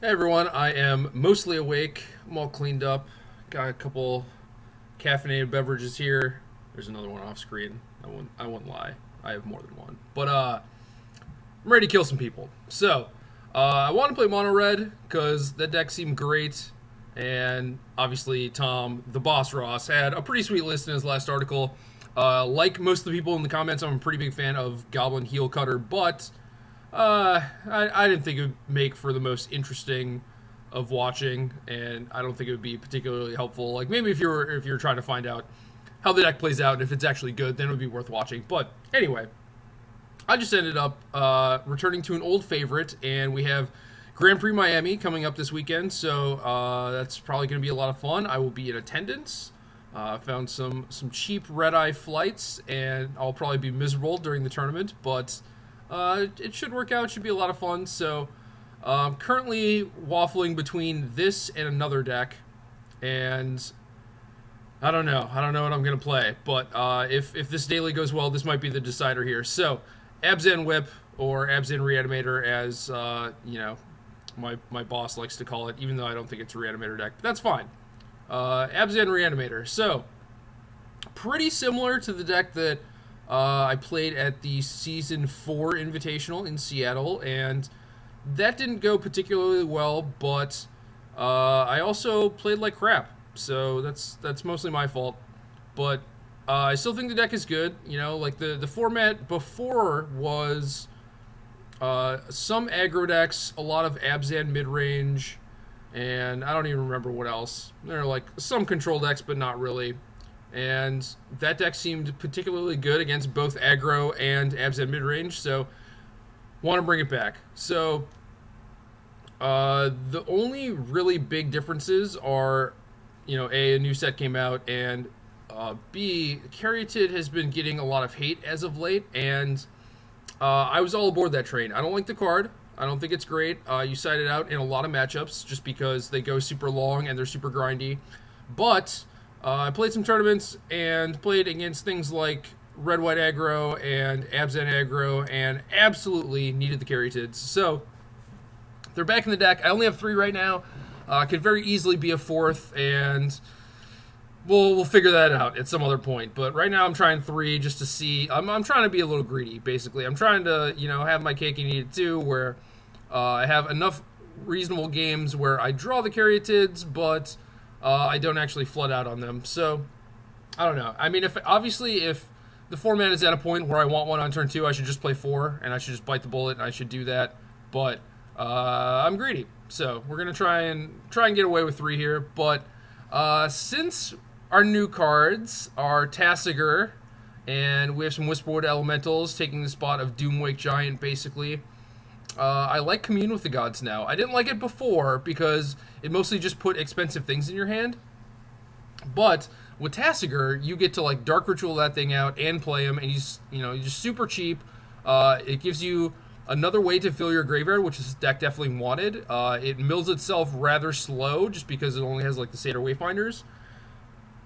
Hey everyone, I am mostly awake. I'm all cleaned up. Got a couple caffeinated beverages here. There's another one off screen. I won't lie. I have more than one. But I'm ready to kill some people. So, I want to play mono red because that deck seemed great. And obviously Tom, the boss Ross, had a pretty sweet list in his last article. Like most of the people in the comments, I'm a pretty big fan of Goblin Heel Cutter, but I didn't think it would make for the most interesting of watching, and I don't think it would be particularly helpful. Like maybe if you're trying to find out how the deck plays out and if it's actually good, then it would be worth watching. But anyway, I just ended up returning to an old favorite, and we have Grand Prix Miami coming up this weekend, so that's probably going to be a lot of fun. I will be in attendance. Found some cheap red-eye flights, and I'll probably be miserable during the tournament, but it should work out. It should be a lot of fun. So I'm currently waffling between this and another deck, and I don't know. I don't know what I'm going to play, but if this daily goes well, this might be the decider here. So Abzan Whip, or Abzan Reanimator, as my boss likes to call it, even though I don't think it's a Reanimator deck, but that's fine. Abzan Reanimator. So pretty similar to the deck that I played at the Season 4 Invitational in Seattle, and that didn't go particularly well, but I also played like crap, so that's mostly my fault. But I still think the deck is good. You know, like the format before was some aggro decks, a lot of Abzan mid-range, and I don't even remember what else. There are like some control decks, but not really. And that deck seemed particularly good against both aggro and Abzan midrange, so want to bring it back. So the only really big differences are, A, a new set came out, and B, Caryatid has been getting a lot of hate as of late, and I was all aboard that train. I don't like the card. I don't think it's great. You cite it out in a lot of matchups just because they go super long and they're super grindy. But I played some tournaments and played against things like red-white aggro and Abzan aggro and absolutely needed the Caryatids. So they're back in the deck. I only have 3 right now. Could very easily be a 4th, and we'll figure that out at some other point. But right now I'm trying 3 just to see. I'm trying to be a little greedy, basically. I'm trying to have my cake and eat it too, where I have enough reasonable games where I draw the Caryatids, but I don't actually flood out on them. So I don't know. I mean, if the format is at a point where I want one on turn 2, I should just play 4 and I should just bite the bullet and I should do that. But I'm greedy, so we're gonna try and get away with 3 here. But since our new cards are Tasigur, and we have some Whisperwood Elementals taking the spot of Doomwake Giant, basically. I like Commune with the Gods now. I didn't like it before because it mostly just put expensive things in your hand. But with Tasigur, you get to like Dark Ritual that thing out and play him, and he's just super cheap. It gives you another way to fill your graveyard, which this deck definitely wanted. It mills itself rather slow just because it only has like the Satyr Wayfinders.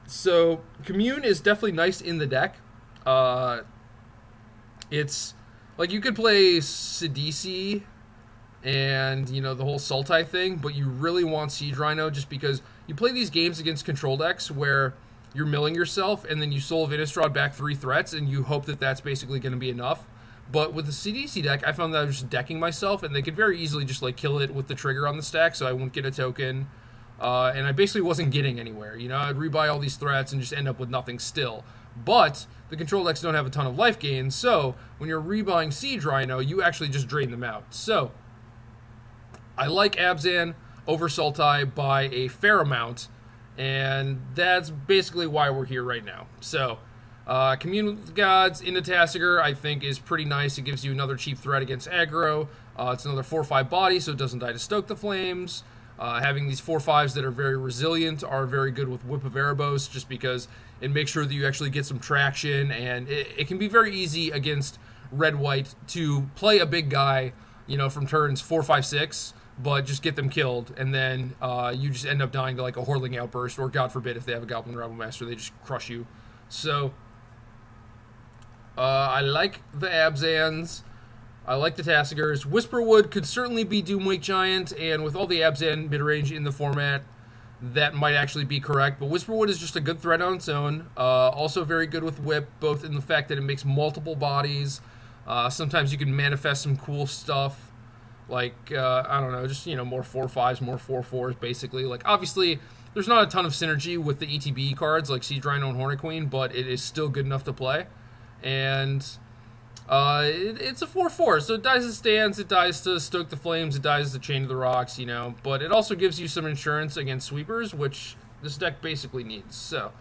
So Commune is definitely nice in the deck. It's like you could play Sidisi and, the whole Sultai thing, but you really want Siege Rhino just because you play these games against control decks where you're milling yourself and then you Soul of Innistrad back 3 threats and you hope that that's basically going to be enough. But with the Sidisi deck, I found that I was just decking myself, and they could very easily just like kill it with the trigger on the stack, so I wouldn't get a token. And I basically wasn't getting anywhere. I'd rebuy all these threats and just end up with nothing still. But the control decks don't have a ton of life gain, so when you're rebuying Siege Rhino, you actually just drain them out. So I like Abzan over Sultai by a fair amount, and that's basically why we're here right now. So Commune with the Gods into Tasigur, I think, is pretty nice. It gives you another cheap threat against aggro. It's another 4/5 body, so it doesn't die to Stoke the Flames. Having these 4/5s that are very resilient are very good with Whip of Erebos, just because it makes sure that you actually get some traction, and it can be very easy against red-white to play a big guy, from turns 4, 5, 6, but just get them killed, and then you just end up dying to like a Hordeling Outburst, or God forbid if they have a Goblin Rabble Master, they just crush you. So I like the Abzans. I like the Tassigers. Whisperwood could certainly be Doomwake Giant, and with all the Abzan mid-range in the format, that might actually be correct. But Whisperwood is just a good threat on its own. Also very good with Whip, both in the fact that it makes multiple bodies. Sometimes you can manifest some cool stuff, like, I don't know, just, more 4/5s, more 4/4s, basically. Like, obviously, there's not a ton of synergy with the ETB cards, like Siege Rhino and Hornet Queen, but it is still good enough to play. And it's a 4/4, so it dies to Stance, it dies to Stoke the Flames, it dies to Chain of the Rocks, but it also gives you some insurance against sweepers, which this deck basically needs. So,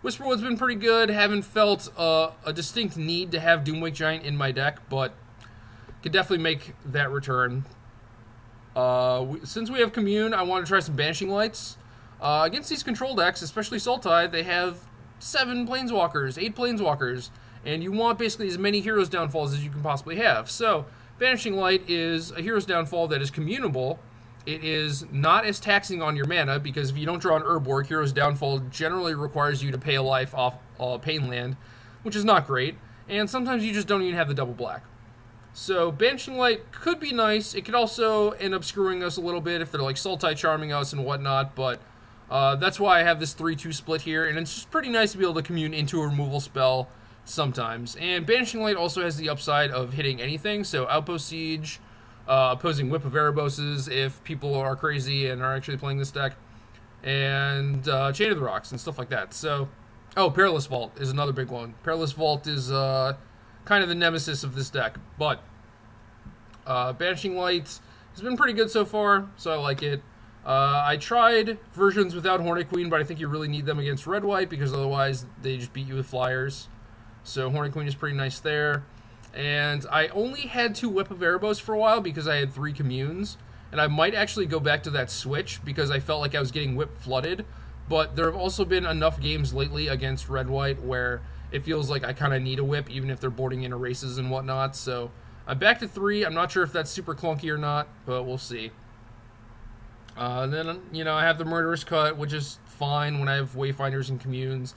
Whisperwood's been pretty good. Haven't felt a distinct need to have Doomwake Giant in my deck, but could definitely make that return. Since we have Commune, I want to try some Banishing Lights. Against these control decks, especially Sultai, they have 7 Planeswalkers, 8 Planeswalkers, and you want basically as many Heroes Downfalls as you can possibly have. So, Banishing Light is a Heroes Downfall that is communable. It is not as taxing on your mana, because if you don't draw an Urborg, Heroes Downfall generally requires you to pay a life off Pain Land, which is not great, and sometimes you just don't even have the double black. So, Banishing Light could be nice. It could also end up screwing us a little bit if they're like Sultai charming us and whatnot, but that's why I have this 3/2 split here, and it's just pretty nice to be able to commune into a removal spell sometimes. And Banishing Light also has the upside of hitting anything, so Outpost Siege, opposing Whip of Ereboses if people are crazy and are actually playing this deck, and Chain of the Rocks and stuff like that. So, Perilous Vault is another big one. Perilous Vault is kind of the nemesis of this deck, but Banishing Light has been pretty good so far, so I like it. I tried versions without Hornet Queen, but I think you really need them against Red-White, because otherwise they just beat you with flyers. So Hornet Queen is pretty nice there. And I only had 2 Whip of Erebos for a while because I had 3 Communes, and I might actually go back to that switch because I felt like I was getting Whip flooded. But there have also been enough games lately against Red-White where it feels like I kind of need a Whip, even if they're boarding in erases and whatnot. So I'm back to 3. I'm not sure if that's super clunky or not, but we'll see. Then, I have the Murderous Cut, which is fine when I have Wayfinders and Communes.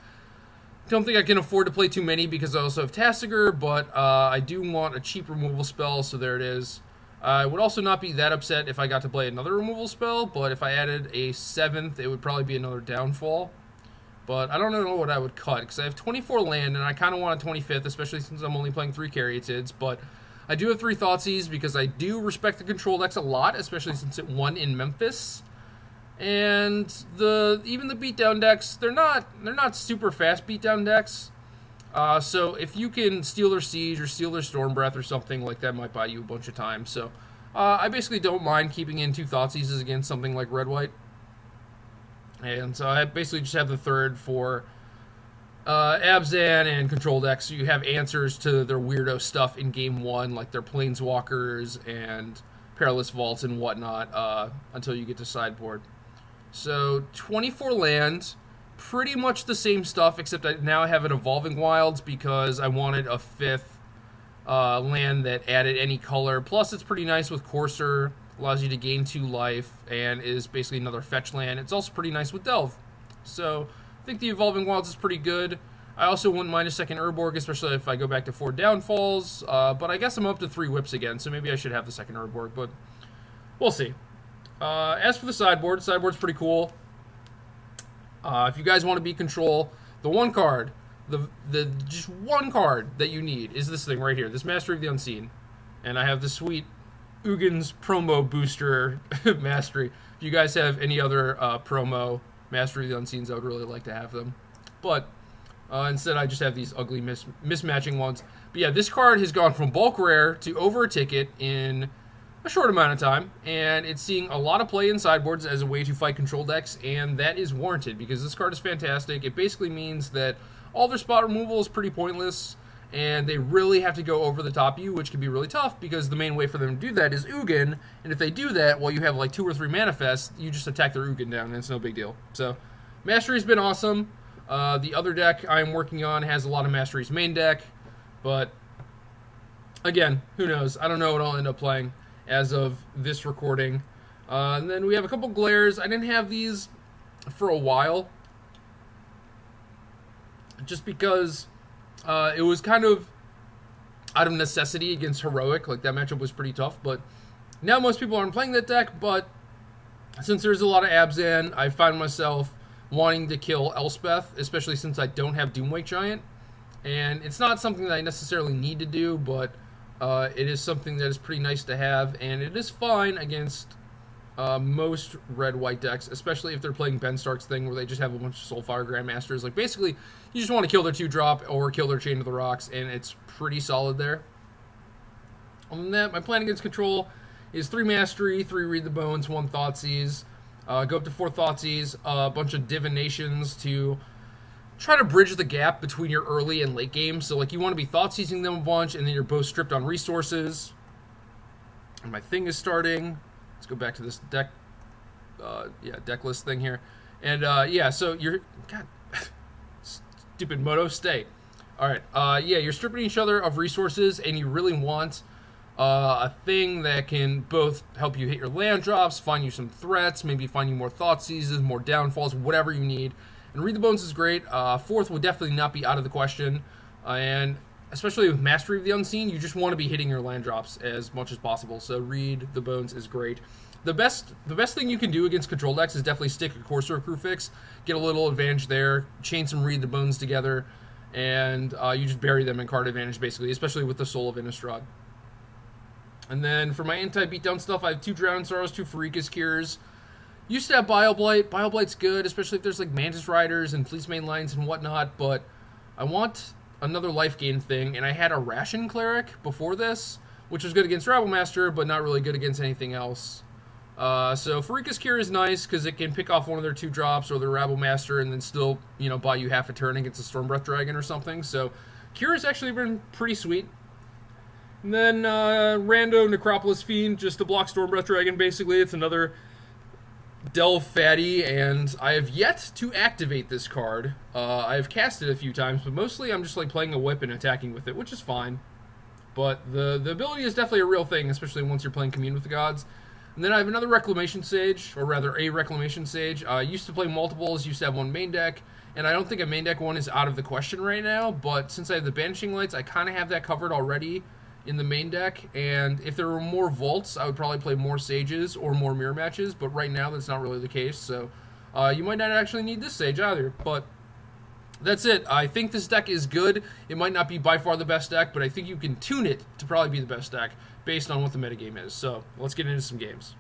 Don't think I can afford to play too many because I also have Tassiger, but I do want a cheap removal spell, so there it is. I would also not be that upset if I got to play another removal spell, but if I added a 7th, it would probably be another Downfall. But I don't know what I would cut, because I have 24 land, and I kind of want a 25th, especially since I'm only playing 3 Caryatids, but I do have 3 Thoughtseize because I do respect the control decks a lot, especially since it won in Memphis. And even the beatdown decks, they're not super fast beatdown decks. So if you can steal their Siege or steal their Storm Breath or something, like that might buy you a bunch of time. So I basically don't mind keeping in 2 Thoughtseizes against something like Red-White. And so I basically just have the 3rd for Abzan and control decks, so you have answers to their weirdo stuff in game 1, like their Planeswalkers and Perilous Vaults and whatnot, until you get to sideboard. So 24 land, pretty much the same stuff, except I now have an Evolving Wilds because I wanted a 5th land that added any color. Plus, it's pretty nice with Courser, allows you to gain 2 life, and is basically another fetch land. It's also pretty nice with Delve. So I think the Evolving Wilds is pretty good. I also wouldn't mind a second Urborg, especially if I go back to 4 Downfalls, but I guess I'm up to 3 Whips again, so maybe I should have the second Urborg, but we'll see. As for the sideboard's pretty cool. If you guys want to be control, the one card, just one card that you need is this thing right here, this Mastery of the Unseen. And I have the sweet Ugin's promo booster Mastery. If you guys have any other promo Mastery of the Unseens, I would really like to have them. But instead, I just have these ugly mismatching ones. But yeah, this card has gone from bulk rare to over a ticket in a short amount of time, and it's seeing a lot of play in sideboards as a way to fight control decks, and that is warranted because this card is fantastic. It basically means that all their spot removal is pretty pointless, and they really have to go over the top of you, which can be really tough because the main way for them to do that is Ugin, and if they do that while you have like 2 or 3 manifests, you just attack their Ugin down, and it's no big deal. So, Mastery's been awesome. The other deck I'm working on has a lot of Mastery's main deck, but again, who knows? I don't know what I'll end up playing as of this recording. And then we have a couple glares. I didn't have these for a while, just because it was kind of out of necessity against Heroic. Like, that matchup was pretty tough, but now most people aren't playing that deck, but since there's a lot of Abzan, I find myself wanting to kill Elspeth, especially since I don't have Doomwake Giant. And it's not something that I necessarily need to do, but it is something that is pretty nice to have, and it is fine against most red-white decks, especially if they're playing Ben Stark's thing where they just have a bunch of Soulfire Grandmasters. Like, basically, you just want to kill their 2-drop or kill their Chain of the Rocks, and it's pretty solid there. Other than that, my plan against control is 3 Mastery, 3 Read the Bones, 1 Thoughtseize, go up to 4 Thoughtseize, a bunch of Divinations to try to bridge the gap between your early and late game. So, like, you want to be Thoughtseizing them a bunch, and then you're both stripped on resources. And my thing is starting. Let's go back to this deck, deck list thing here. And, yeah, so you're, God, stupid Moto, stay. All right, yeah, you're stripping each other of resources, and you really want a thing that can both help you hit your land drops, find you some threats, maybe find you more Thoughtseizes, more downfalls, whatever you need. And Read the Bones is great. 4th would definitely not be out of the question. And especially with Mastery of the Unseen, you just want to be hitting your land drops as much as possible. So Read the Bones is great. The best thing you can do against control decks is definitely stick a Corsair Crew Fix, get a little advantage there, chain some Read the Bones together, and you just bury them in card advantage, basically, especially with the Soul of Innistrad. And then for my anti-beatdown stuff, I have 2 Drown Sorrows, 2 Pharika's Cures. Used to have Bile-Blight. Bile-Blight's good, especially if there's like Mantis Riders and Fleecemane Lines and whatnot, but I want another life gain thing, and I had a Ration Cleric before this, which was good against Rabblemaster, but not really good against anything else. So Pharika's Cure is nice, because it can pick off one of their 2-drops or their Rabblemaster and then still, you know, buy you half a turn against a Stormbreath Dragon or something. So Cure has actually been pretty sweet. And then Rando Necropolis Fiend, just to block Stormbreath Dragon, basically. It's another Delve Fatty, and I have yet to activate this card. I have cast it a few times, but mostly I'm just like playing a whip and attacking with it, which is fine. But the ability is definitely a real thing, especially once you're playing Commune with the Gods. And then I have another Reclamation Sage, or rather a Reclamation Sage. I used to play multiples, used to have one main deck, and I don't think a main deck one is out of the question right now, but since I have the Banishing Lights, I kind of have that covered already in the main deck, and if there were more vaults, I would probably play more Sages or more mirror matches, but right now that's not really the case, so you might not actually need this Sage either, but that's it. I think this deck is good. It might not be by far the best deck, but I think you can tune it to probably be the best deck based on what the metagame is. So let's get into some games.